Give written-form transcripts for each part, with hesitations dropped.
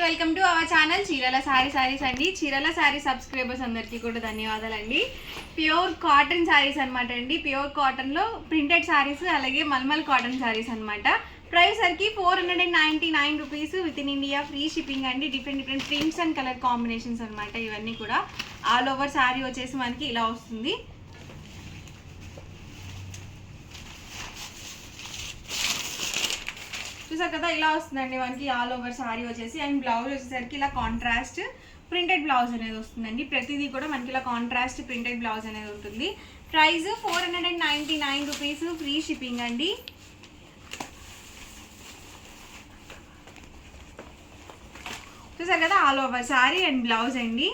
Welcome to our channel చీరల సారీస్ అండి. చీరల సారీ సబ్స్క్రైబర్స్ అందరికీ కూడా ధన్యవాదాలండి. ప్యూర్ కాటన్ సారీస్ అనమాట అండి. ప్యూర్ కాటన్లో ప్రింటెడ్ సారీస్, అలాగే మల్మల్ కాటన్ సారీస్ అనమాట. ప్రైస్ సరికి 499 rupees within India, free shipping అండి. Different prints and colour combinations అనమాట. ఇవన్నీ కూడా ఆల్ ఓవర్ సారీ వచ్చేసి మనకి ఇలా వస్తుంది. చూసారు కదా, ఇలా వస్తుందండి మనకి ఆల్ ఓవర్ సారీ వచ్చేసి. అండ్ బ్లౌజ్ వచ్చేసరికి ఇలా కాంట్రాస్ట్ ప్రింటెడ్ బ్లౌజ్ అనేది వస్తుందండి. ప్రతిదీ కూడా మనకి ఇలా కాంట్రాస్ట్ ప్రింటెడ్ బ్లౌజ్ అనేది ఉంటుంది. ప్రైస్ 499 రూపీస్, ఫ్రీ షిప్పింగ్ అండి. చూసారు కదా, all over sorry and blouse అండి.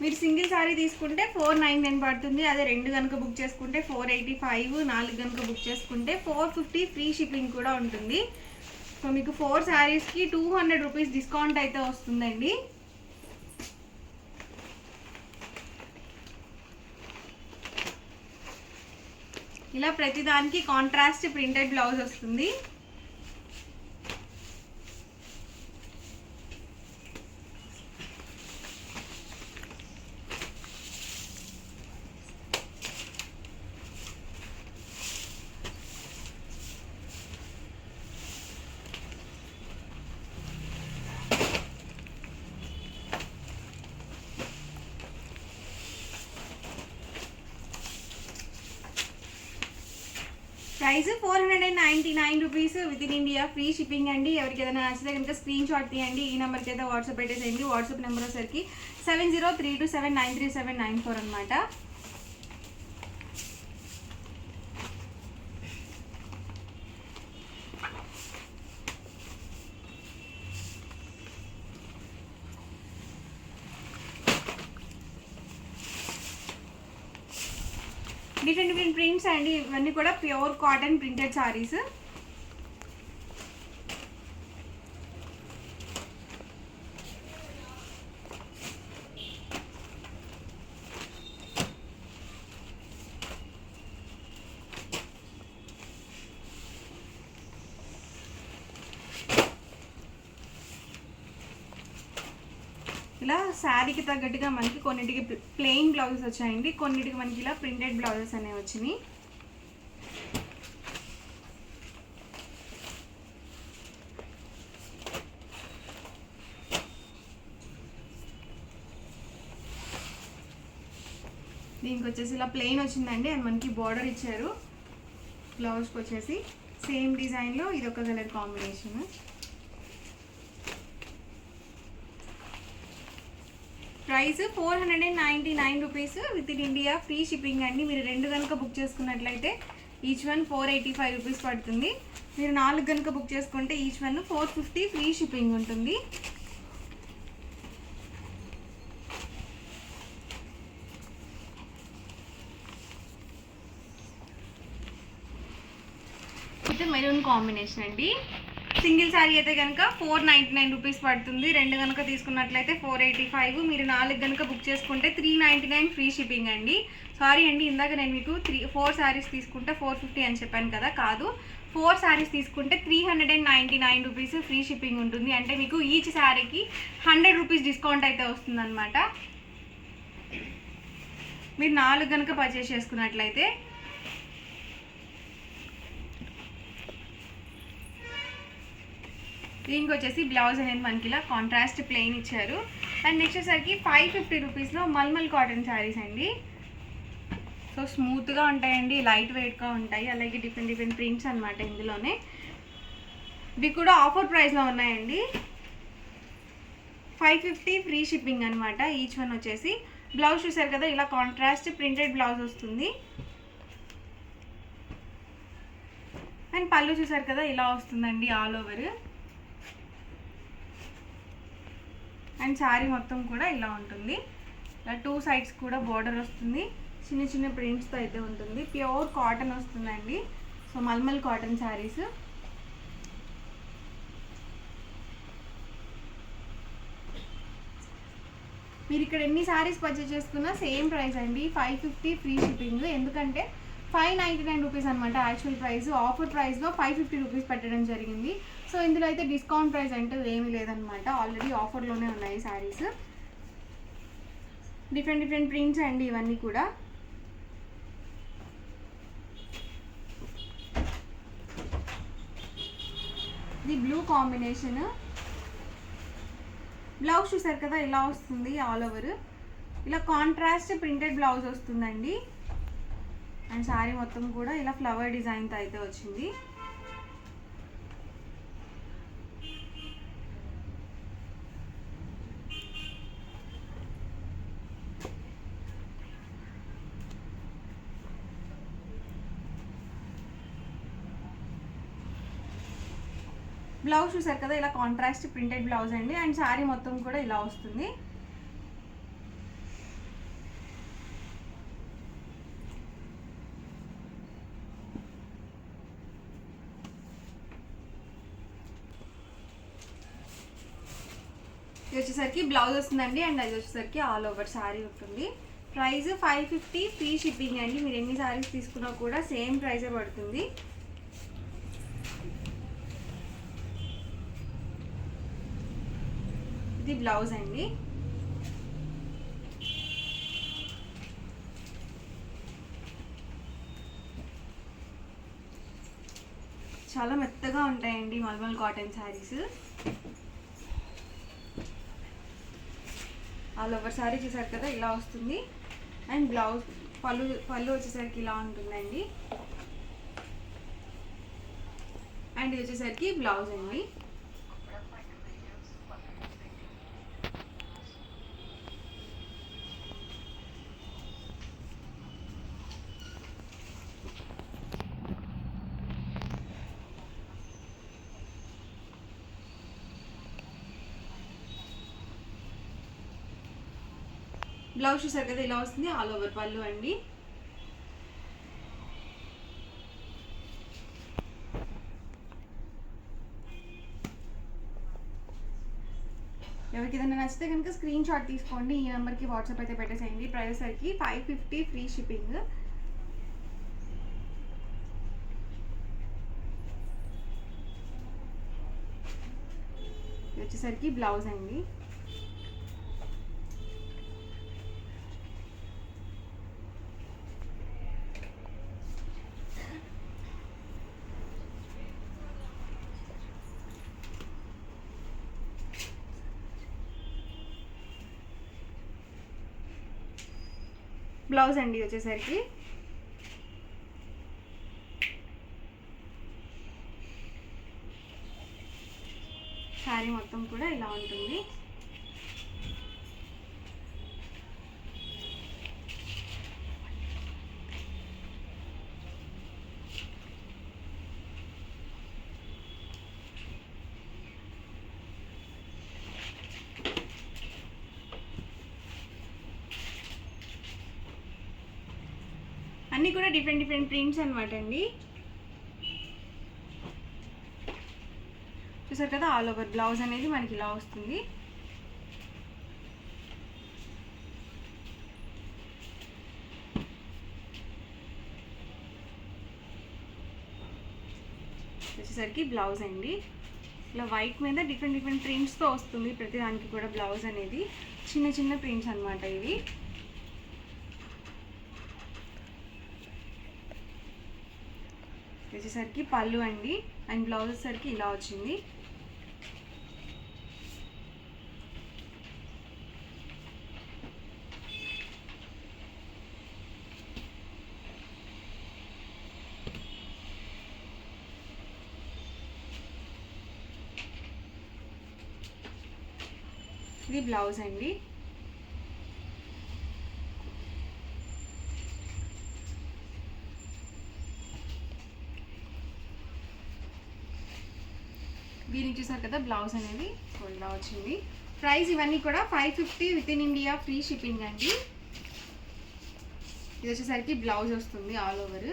మీరు సింగిల్ సారీ తీసుకుంటే 499 పడుతుంది. అదే రెండు కనుక బుక్ చేసుకుంటే 485, 4 కనుక బుక్ చేసుకుంటే 450 ఫ్రీ షిప్పింగ్ కూడా ఉంటుంది. సో మీకు 4 శారీస్కి 200 రూపీస్ డిస్కౌంట్ అయితే వస్తుందండి. ఇలా ప్రతిదానికి కాంట్రాస్ట్ ప్రింటెడ్ బ్లౌజ్ వస్తుంది. Price 499 rupees within India, free shipping అండి. ఎవరికి ఏదైనా నచ్చితే కనుక స్క్రీన్ షాట్ తీయండి. ఈ నెంబర్కి అయితే వాట్సాప్ పెట్టేసేయండి. వాట్సాప్ నెంబర్ వచ్చేసరికి 7032793794 అనమాట. డిఫరెంట్ ప్రింట్స్ అండి. ఇవన్నీ కూడా ప్యూర్ కాటన్ ప్రింటెడ్ సారీస్. ఇలా శారీకి తగ్గట్టుగా మనకి కొన్నిటికి ప్లెయిన్ బ్లౌజెస్ వచ్చాయండి, కొన్నిటికి మనకి ఇలా ప్రింటెడ్ బ్లౌజెస్ అనేవి వచ్చినాయి. దీనికి వచ్చేసి ఇలా ప్లెయిన్ వచ్చిందండి. అండ్ మనకి బార్డర్ ఇచ్చారు. బ్లౌజ్కి వచ్చేసి సేమ్ డిజైన్లో ఇదొక colour combination. Price 499 rupees within India, free shipping అండి. మీరు రెండు కనుక బుక్ చేసుకున్నట్లయితే ఈచ్ వన్ 485 రూపీస్ పడుతుంది. మీరు 4 కనుక బుక్ చేసుకుంటే ఈచ్ వన్ 450 ఫ్రీ షిప్పింగ్ ఉంటుంది. ఇది మెరూన్ కాంబినేషన్ అండి. సింగిల్ శారీ అయితే కనుక 499 రూపీస్ పడుతుంది. రెండు కనుక తీసుకున్నట్లయితే 485. మీరు 4 కనుక బుక్ చేసుకుంటే 399 ఫ్రీ షిప్పింగ్ అండి. సారీ అండి, ఇందాక నేను మీకు 4 శారీస్ తీసుకుంటే 450 అని చెప్పాను కదా, కాదు. 4 శారీస్ తీసుకుంటే 399 రూపీస్ ఫ్రీ షిప్పింగ్ ఉంటుంది. అంటే మీకు ఈచ్ శారీకి 100 రూపీస్ డిస్కౌంట్ అయితే వస్తుంది అనమాట. మీరు 4 కనుక పర్చేస్ చేసుకున్నట్లయితే. దీనికి వచ్చేసి బ్లౌజ్ అనేది మనకి ఇలా కాంట్రాస్ట్ ప్లెయిన్ ఇచ్చారు. అండ్ నెక్స్ట్ వచ్చేసరికి 550 రూపీస్లో మల్మల్ కాటన్ శారీస్ అండి. సో స్మూత్గా ఉంటాయండి, లైట్ వెయిట్గా ఉంటాయి, అలాగే డిఫరెంట్ ప్రింట్స్ అనమాట. ఇందులోనే ఇవి కూడా ఆఫర్ ప్రైస్లో ఉన్నాయండి. 550 ఫ్రీ షిప్పింగ్ అనమాట ఈచ్ వన్ వచ్చేసి. బ్లౌజ్ చూసారు కదా, ఇలా కాంట్రాస్ట్ ప్రింటెడ్ బ్లౌజ్ వస్తుంది. అండ్ పళ్ళు చూసారు కదా, ఇలా వస్తుందండి ఆల్ ఓవర్. అండ్ శారీ మొత్తం కూడా ఇలా ఉంటుంది. ఇలా 2 సైడ్స్ కూడా బార్డర్ వస్తుంది. చిన్న ప్రింట్స్తో అయితే ఉంటుంది. ప్యూర్ కాటన్ వస్తుందండి. సో మల్మల్ కాటన్ శారీస్. మీరు ఇక్కడ ఎన్ని శారీస్ పర్చేస్ చేసుకున్నా సేమ్ ప్రైస్ అండి, 550 ఫ్రీ షిప్పింగ్. ఎందుకంటే 599 అనమాట యాక్చువల్ ప్రైస్. ఆఫర్ ప్రైస్లో 550 రూపీస్ పెట్టడం జరిగింది. సో ఇందులో అయితే డిస్కౌంట్ ప్రైస్ అంటూ ఏమీ లేదనమాట, ఆల్రెడీ ఆఫర్లోనే ఉన్నాయి శారీస్. డిఫరెంట్ ప్రింట్స్ అండి ఇవన్నీ కూడా. ఇది బ్లూ కాంబినేషన్. బ్లౌజ్ చూసారు కదా ఇలా వస్తుంది, ఆల్ ఓవర్ ఇలా కాంట్రాస్ట్ ప్రింటెడ్ బ్లౌజ్ వస్తుందండి. అండ్ శారీ మొత్తం కూడా ఇలా ఫ్లవర్ డిజైన్తో అయితే వచ్చింది. బ్లౌజ్ చూసారు కదా ఇలా కాంట్రాస్ట్ ప్రింటెడ్ బ్లౌజ్ అండి. అండ్ శారీ మొత్తం కూడా ఇలా వస్తుంది. ఇది వచ్చేసరికి బ్లౌజ్ వస్తుందండి. అండ్ అది వచ్చేసరికి ఆల్ ఓవర్ శారీ ఉంటుంది. ప్రైస్ 550 ఫ్రీ షిప్పింగ్ అండి. మీరు ఎన్ని శారీస్ తీసుకున్నా కూడా సేమ్ ప్రైజే పడుతుంది. ఇది బ్లౌజ్ అండి. చాలా మెత్తగా ఉంటాయండి మల్మల్ cotton saris. All over sari చూసారు కదా ఇలా వస్తుంది. అండ్ బ్లౌజ్ పళ్ళు వచ్చేసరికి ఇలా ఉంటుందండి. అండ్ ఇది వచ్చేసరికి బ్లౌజ్ అండి. బ్లౌజ్ చూసారు కదా ఇలా వస్తుంది, ఆల్ ఓవర్ పళ్ళు అండి. ఎవరికి ఏదైనా నచ్చితే కనుక స్క్రీన్ షాట్ తీసుకోండి, ఈ నెంబర్కి వాట్సాప్ అయితే పెట్టేసేయండి. ప్రైస్ సరికి 550 ఫ్రీ షిప్పింగ్. వచ్చేసరికి బ్లౌజ్ అండి. బ్లౌజ్ అండి వచ్చేసరికి. శారీ మొత్తం కూడా ఇలా ఉంటుంది. అన్నీ కూడా డిఫరెంట్ ప్రింట్స్ అనమాట అండి. చూసారు కదా ఆల్ ఓవర్ బ్లౌజ్ అనేది మనకి ఇలా వస్తుంది. వచ్చేసరికి బ్లౌజ్ అండి. ఇలా వైట్ మీద డిఫరెంట్ ప్రింట్స్తో వస్తుంది ప్రతి దానికి కూడా బ్లౌజ్ అనేది. చిన్న ప్రింట్స్ అనమాట ఇవి. వచ్చేసరికి పళ్ళు అండి. అండ్ బ్లౌజ్ వచ్చేసరికి ఇలా వచ్చింది. ఇది బ్లౌజ్ అండి. దీనికి చూసారు కదా బ్లౌజ్ అనేది ఇలా వచ్చింది. ప్రైస్ ఇవన్నీ కూడా 550 with in India free shipping అండి. ఇది వచ్చేసరికి బ్లౌజ్ వస్తుంది all over.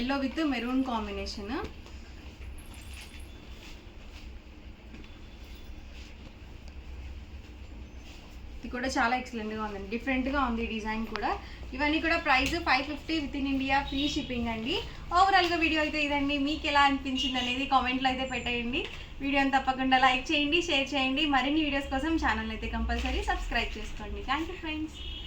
Yellow with maroon combination. ఇది కూడా చాలా ఎక్సలెంట్గా ఉందండి, డిఫరెంట్గా ఉంది డిజైన్ కూడా. ఇవన్నీ కూడా price 550 with in India, free shipping అండి. ఓవరాల్గా వీడియో అయితే ఇదండి. మీకు ఎలా అనిపించింది అనేది కామెంట్లో అయితే పెట్టేయండి. వీడియోని తప్పకుండా లైక్ చేయండి, షేర్ చేయండి. మరిన్ని వీడియోస్ కోసం ఛానల్ అయితే కంపల్సరీ సబ్స్క్రైబ్ చేసుకోండి. Thank you friends.